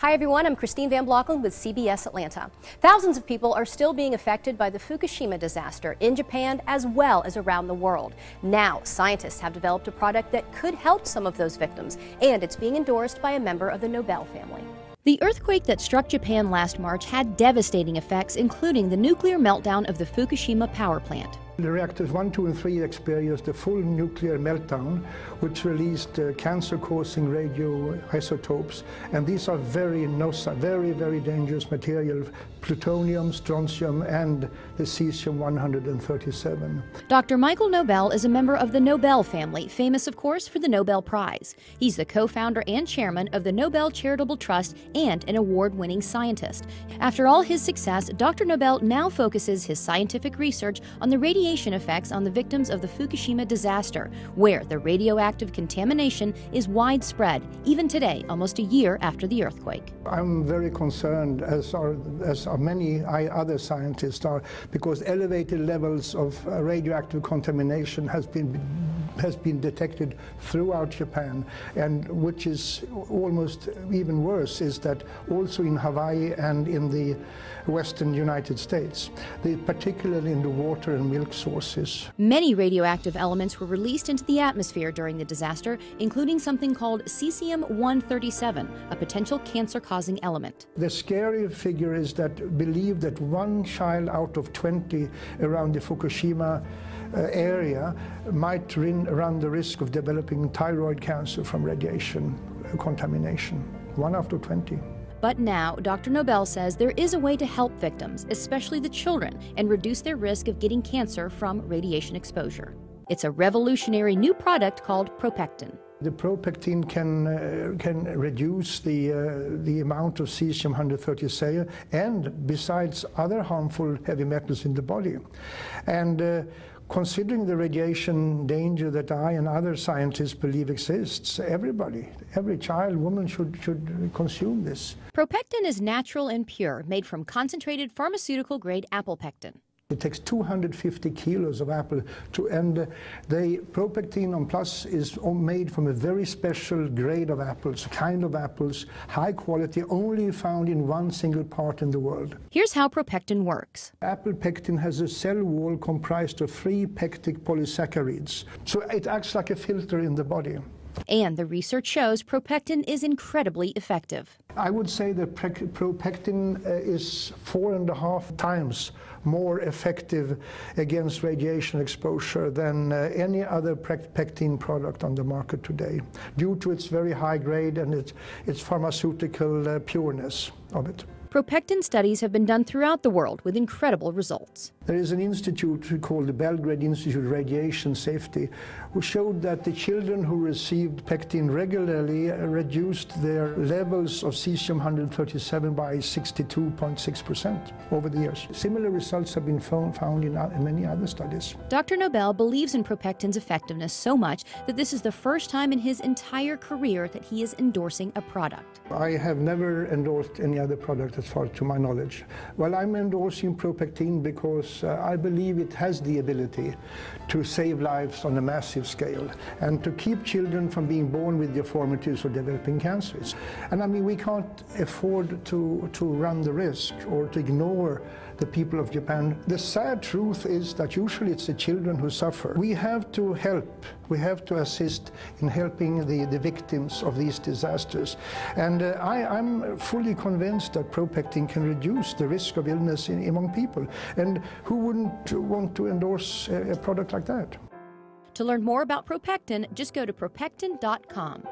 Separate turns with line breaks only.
Hi everyone, I'm Christine Van Blocken with CBS Atlanta. Thousands of people are still being affected by the Fukushima disaster in Japan as well as around the world. Now, scientists have developed a product that could help some of those victims, and it's being endorsed by a member of the Nobel family. The earthquake that struck Japan last March had devastating effects, including the nuclear meltdown of the Fukushima power plant.
The reactors 1, 2, and 3 experienced a full nuclear meltdown, which released cancer-causing radioisotopes, and these are very dangerous materials: plutonium, strontium, and the cesium-137.
Dr. Michael Nobel is a member of the Nobel family, famous, of course, for the Nobel Prize. He's the co-founder and chairman of the Nobel Charitable Trust and an award-winning scientist. After all his success, Dr. Nobel now focuses his scientific research on the radiation effects on the victims of the Fukushima disaster, where the radioactive contamination is widespread, even today, almost a year after the earthquake.
I'm very concerned, as are many other scientists are, because elevated levels of radioactive contamination has been detected throughout Japan, and which is almost even worse is that also in Hawaii and in the western United States, particularly in the water and milk sources.
Many radioactive elements were released into the atmosphere during the disaster, including something called cesium-137, a potential cancer-causing element.
The scary figure is that believe that 1 child out of 20 around the Fukushima area might run the risk of developing thyroid cancer from radiation contamination. 1 out of 20.
But now, Dr. Nobel says there is a way to help victims, especially the children, and reduce their risk of getting cancer from radiation exposure. It's a revolutionary new product called ProPectin.
The ProPectin can reduce the amount of cesium-137 and besides other harmful heavy metals in the body. And considering the radiation danger that I and other scientists believe exists, every child, woman should consume this.
ProPectin is natural and pure, made from concentrated pharmaceutical-grade apple pectin.
It takes 250 kilos of apple and the ProPectin on Plus is made from a very special grade of apples, kind of apples, high quality, only found in one single part in the world.
Here's how ProPectin works.
Apple pectin has a cell wall comprised of 3 pectic polysaccharides, so it acts like a filter in the body.
And the research shows ProPectin is incredibly effective.
I would say that ProPectin is 4.5 times more effective against radiation exposure than any other pectin product on the market today, due to its very high grade and its pharmaceutical pureness of it.
ProPectin studies have been done throughout the world with incredible results.
There is an institute called the Belgrade Institute of Radiation Safety, who showed that the children who received pectin regularly reduced their levels of cesium-137 by 62.6% over the years. Similar results have been found in many other studies.
Dr. Nobel believes in ProPectin's effectiveness so much that this is the first time in his entire career that he is endorsing a product.
I have never endorsed any other product as far to my knowledge. Well, I'm endorsing ProPectin because I believe it has the ability to save lives on a massive scale and to keep children from being born with deformities or developing cancers. And I mean, we can't afford to run the risk or to ignore the people of Japan. The sad truth is that usually it's the children who suffer. We have to help, we have to assist in helping the victims of these disasters. And I'm fully convinced that ProPectin can reduce the risk of illness among people. And who wouldn't want to endorse a product like that?
To learn more about ProPectin, just go to ProPectin.com.